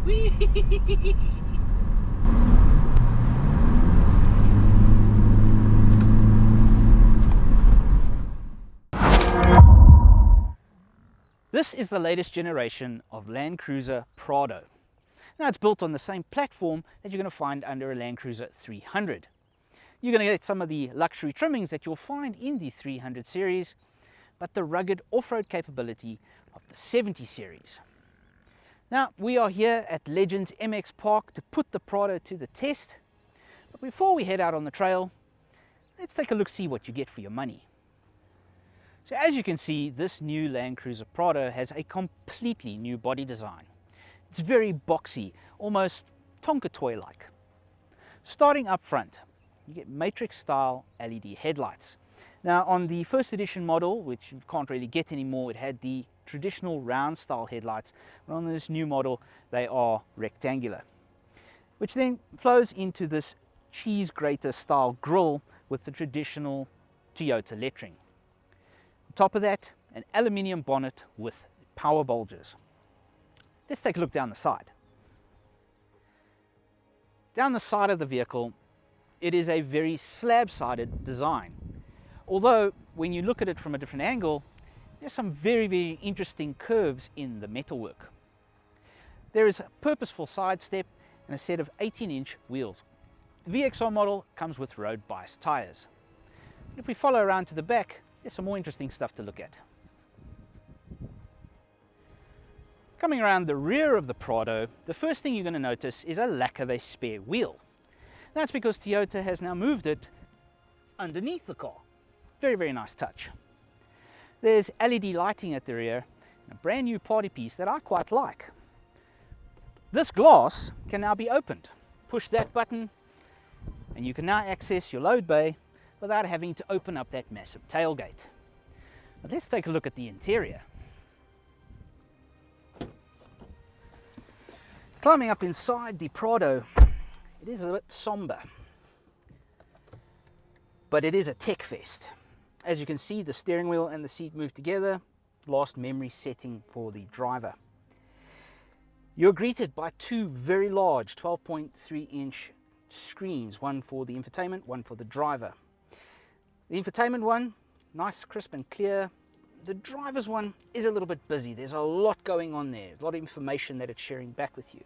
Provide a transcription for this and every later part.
Whee! This is the latest generation of Land Cruiser Prado. Now it's built on the same platform that you're going to find under a Land Cruiser 300. You're going to get some of the luxury trimmings that you'll find in the 300 series, but the rugged off-road capability of the 70 series. Now we are here at Legends MX Park to put the Prado to the test, but before we head out on the trail, let's take a look, see what you get for your money. So as you can see, this new Land Cruiser Prado has a completely new body design. It's very boxy, almost Tonka toy-like. Starting up front, you get matrix style LED headlights. Now on the first edition model, which you can't really get anymore, it had the traditional round style headlights, but on this new model they are rectangular, which then flows into this cheese grater style grille with the traditional Toyota lettering. On top of that, an aluminium bonnet with power bulges. Let's take a look down the side. Down the side of the vehicle, it is a very slab-sided design. Although, when you look at it from a different angle, there's some very interesting curves in the metalwork. There is a purposeful side step and a set of 18-inch wheels. The VXR model comes with road bias tires. If we follow around to the back, there's some more interesting stuff to look at. Coming around the rear of the Prado, the first thing you're going to notice is a lack of a spare wheel. That's because Toyota has now moved it underneath the car. Very nice touch. There's LED lighting at the rear, and a brand new party piece that I quite like. This glass can now be opened. Push that button and you can now access your load bay without having to open up that massive tailgate. But let's take a look at the interior. Climbing up inside the Prado, it is a bit somber, but it is a tech fest. As you can see, the steering wheel and the seat move together, last memory setting for the driver. You're greeted by two very large 12.3-inch screens, one for the infotainment, one for the driver. The infotainment one, nice, crisp and clear. The driver's one is a little bit busy. There's a lot going on there, a lot of information that it's sharing back with you.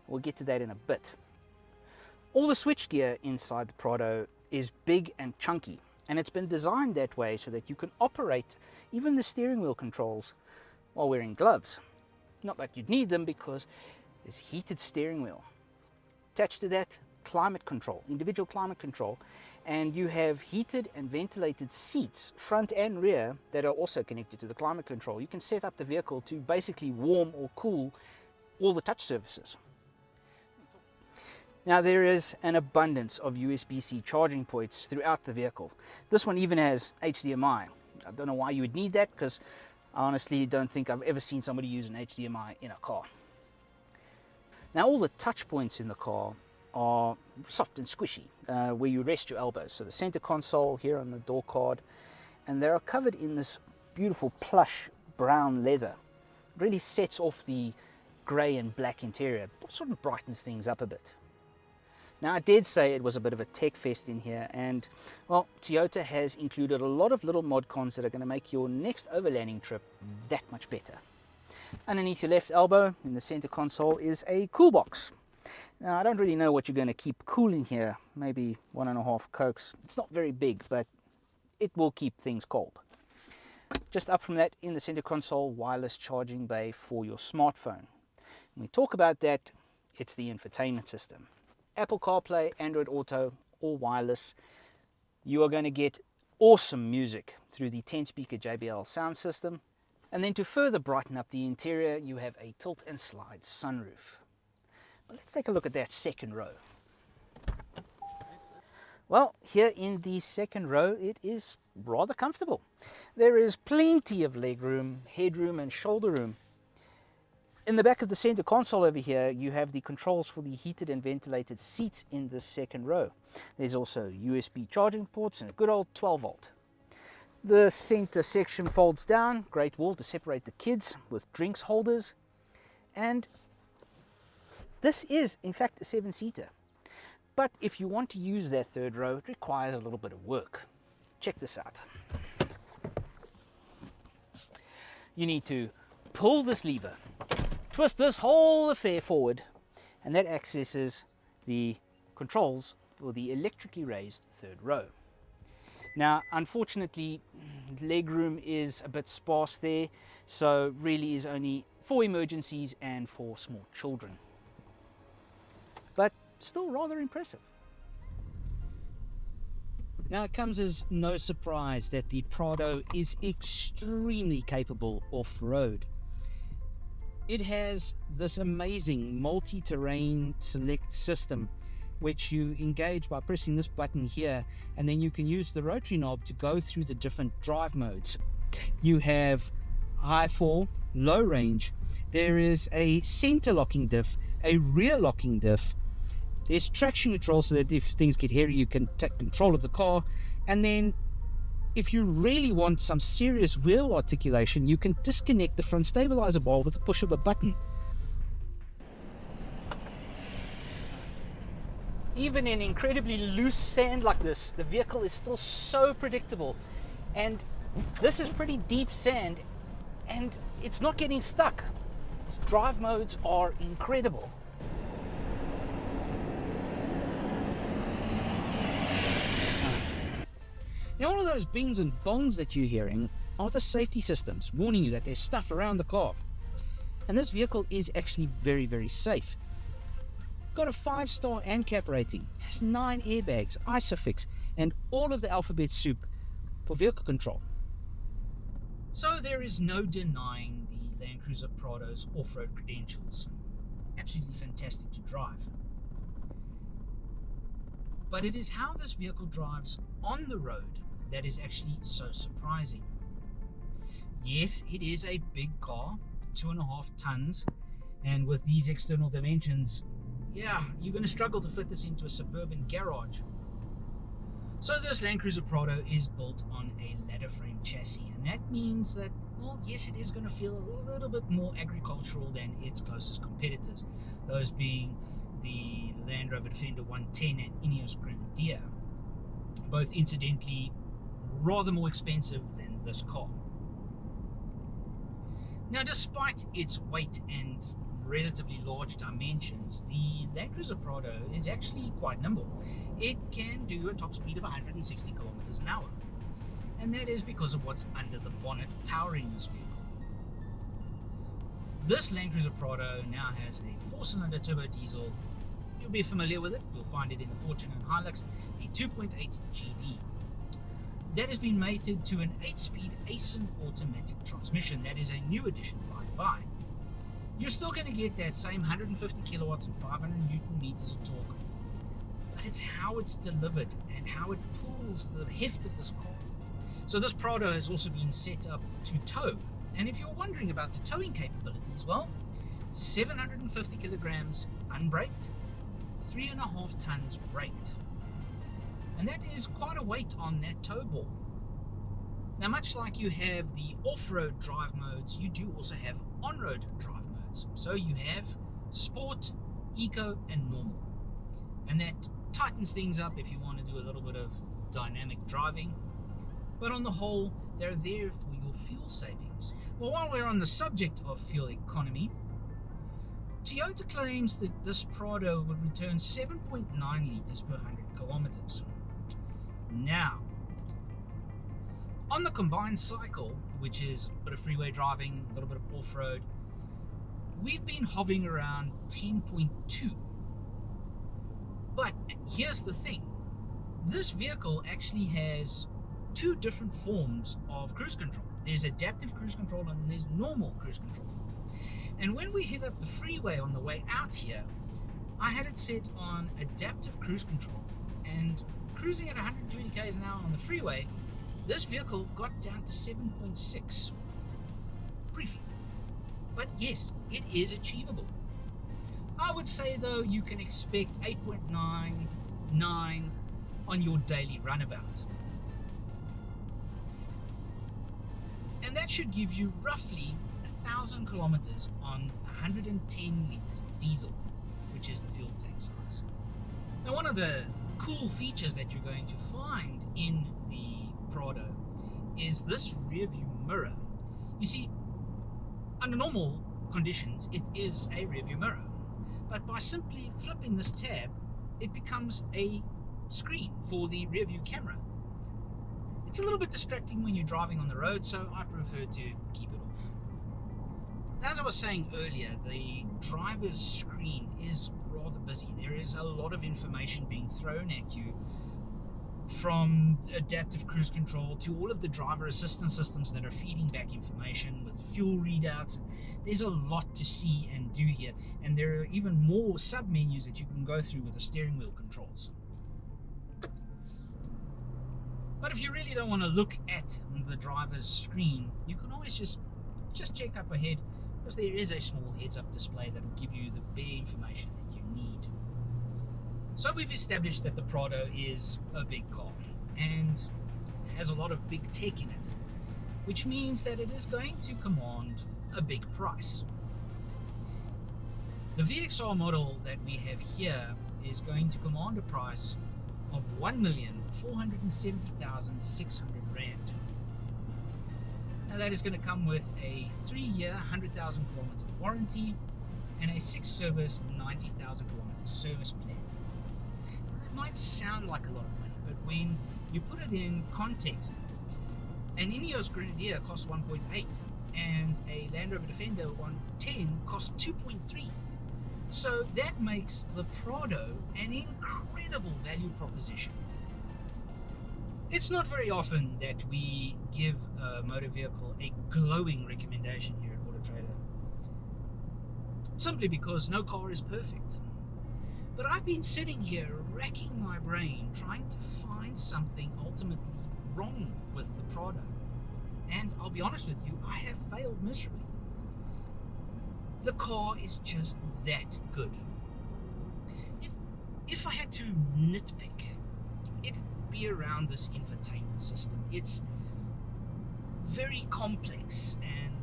We'll get to that in a bit. All the switchgear inside the Prado is big and chunky, and it's been designed that way so that you can operate even the steering wheel controls while wearing gloves. Not that you'd need them because there's a heated steering wheel. Attached to that, climate control, individual climate control, and you have heated and ventilated seats, front and rear, that are also connected to the climate control. You can set up the vehicle to basically warm or cool all the touch surfaces. Now there is an abundance of USB-C charging ports throughout the vehicle. This one even has HDMI. I don't know why you would need that, because I honestly don't think I've ever seen somebody use an HDMI in a car. Now all the touch points in the car are soft and squishy, where you rest your elbows. So the center console here on the door card, and they are covered in this beautiful plush brown leather. It really sets off the grey and black interior, sort of brightens things up a bit. Now I did say it was a bit of a tech fest in here, and well, Toyota has included a lot of little mod cons that are going to make your next overlanding trip that much better. Underneath your left elbow in the center console is a cool box. Now I don't really know what you're going to keep cool in here, maybe 1.5 Cokes. It's not very big, but it will keep things cold. Just up from that, in the center console, wireless charging bay for your smartphone. When we talk about that, it's the infotainment system. Apple CarPlay, Android Auto, all wireless. You are going to get awesome music through the 10-speaker JBL sound system. And then to further brighten up the interior, you have a tilt and slide sunroof. Well, let's take a look at that second row. Well, here in the second row, it is rather comfortable. There is plenty of leg room, headroom and shoulder room. In the back of the center console over here, you have the controls for the heated and ventilated seats in the second row. There's also USB charging ports and a good old 12 volt. The center section folds down, great wall to separate the kids with drinks holders, and This is, in fact, a 7-seater. But if you want to use that third row, it requires a little bit of work. Check this out. You need to pull this lever, twist this whole affair forward, and that accesses the controls for the electrically raised third row. Now, unfortunately, legroom is a bit sparse there, so really is only for emergencies and for small children. But still rather impressive. Now, it comes as no surprise that the Prado is extremely capable off-road. It has this amazing multi-terrain select system, which you engage by pressing this button here, and then you can use the rotary knob to go through the different drive modes. You have high fall, low range, there is a center locking diff, a rear locking diff, there's traction control so that if things get hairy you can take control of the car, and then if you really want some serious wheel articulation, you can disconnect the front stabilizer bar with the push of a button. Even in incredibly loose sand like this, the vehicle is still so predictable. And this is pretty deep sand, and it's not getting stuck. Its drive modes are incredible. Now, all of those bings and bongs that you're hearing are the safety systems warning you that there's stuff around the car. And this vehicle is actually very, very safe. Got a 5-star ANCAP rating, has 9 airbags, ISOFIX, and all of the alphabet soup for vehicle control. So there is no denying the Land Cruiser Prado's off-road credentials. Absolutely fantastic to drive. But it is how this vehicle drives on the road that is actually so surprising. Yes, it is a big car, 2.5 tons, and with these external dimensions, yeah, you're going to struggle to fit this into a suburban garage. So this Land Cruiser Prado is built on a ladder frame chassis, and that means that, well, yes, it is going to feel a little bit more agricultural than its closest competitors, those being the Land Rover Defender 110 and Ineos Grenadier, both incidentally rather more expensive than this car. Now, despite its weight and relatively large dimensions, the Land Cruiser Prado is actually quite nimble. It can do a top speed of 160 kilometers an hour, and that is because of what's under the bonnet powering this vehicle. This Land Cruiser Prado now has a 4-cylinder turbo diesel. You'll be familiar with it, you'll find it in the Fortune and Hilux, a 2.8 GD. That has been mated to an 8-speed async automatic transmission. That is a new addition by the by. You're still going to get that same 150 kilowatts and 500 newton meters of torque, but it's how it's delivered and how it pulls the heft of this car. So this Prado has also been set up to tow, and if you're wondering about the towing capabilities, well, 750 kilograms unbraked, 3.5 tons braked, and that is quite a weight on that tow ball. Now, much like you have the off-road drive modes, you do also have on-road drive modes. So you have Sport, Eco, and Normal. And that tightens things up if you want to do a little bit of dynamic driving. But on the whole, they're there for your fuel savings. Well, while we're on the subject of fuel economy, Toyota claims that this Prado would return 7.9 litres per 100 kilometers. Now, on the combined cycle, which is a bit of freeway driving, a little bit of off-road, we've been hovering around 10.2. But here's the thing. This vehicle actually has 2 different forms of cruise control. There's adaptive cruise control and there's normal cruise control. And when we hit up the freeway on the way out here, I had it set on adaptive cruise control, and cruising at 120 k's an hour on the freeway, this vehicle got down to 7.6 briefly. But yes, it is achievable. I would say though you can expect 8.99 on your daily runabout. And that should give you roughly 1,000 kilometers on 110 liters of diesel, which which is the fuel tank size. Now, one of the cool features that you're going to find in the Prado is this rear view mirror. You see, under normal conditions, it is a rear view mirror, but by simply flipping this tab, it becomes a screen for the rear view camera. It's a little bit distracting when you're driving on the road, so I prefer to keep it off. As I was saying earlier, the driver's screen is rather busy. There is a lot of information being thrown at you, from adaptive cruise control to all of the driver assistance systems that are feeding back information with fuel readouts. There's a lot to see and do here, and there are even more sub-menus that you can go through with the steering wheel controls. But if you really don't want to look at the driver's screen, you can always just check up ahead, because there is a small heads-up display that will give you the bare information that you need. So we've established that the Prado is a big car and has a lot of big tech in it, which means that it is going to command a big price. The VXR model that we have here is going to command a price of 1,470,600 Rand. Now that is going to come with a 3-year, 100,000 kilometer warranty and a 6-service, 90,000 kilometer service plan. It might sound like a lot of money, but when you put it in context, an Ineos Grenadier costs 1.8 and a Land Rover Defender 110 costs 2.3. So that makes the Prado an incredible value proposition. It's not very often that we give a motor vehicle a glowing recommendation here at AutoTrader, simply because no car is perfect. But I've been sitting here racking my brain trying to find something ultimately wrong with the Prado. And I'll be honest with you, I have failed miserably. The car is just that good. If I had to nitpick, it'd be around this infotainment system. It's very complex, and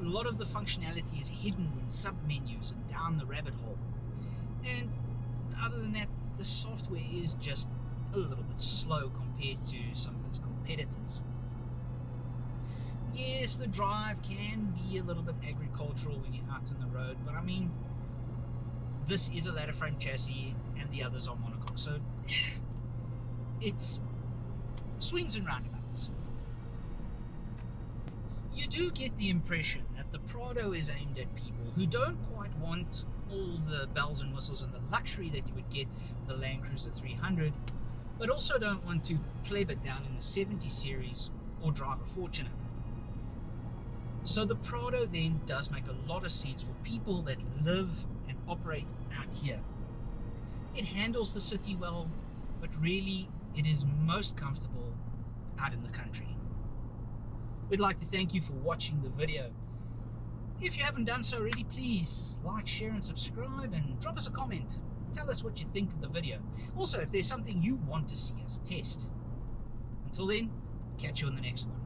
a lot of the functionality is hidden in sub-menus and down the rabbit hole. And other than that, the software is just a little bit slow compared to some of its competitors. Yes, the drive can be a little bit agricultural when you're out on the road, but I mean, this is a ladder frame chassis and the others are monocoque, so it's swings and roundabouts. You do get the impression that the Prado is aimed at people who don't quite want all the bells and whistles and the luxury that you would get with the Land Cruiser 300, but also don't want to pleb it down in the 70 series or drive a Fortuner. So the Prado then does make a lot of sense for people that live and operate out here. It handles the city well, but really it is most comfortable out in the country. We'd like to thank you for watching the video. If you haven't done so already, please like, share and subscribe, and drop us a comment. Tell us what you think of the video. Also, if there's something you want to see us test. Until then, catch you in the next one.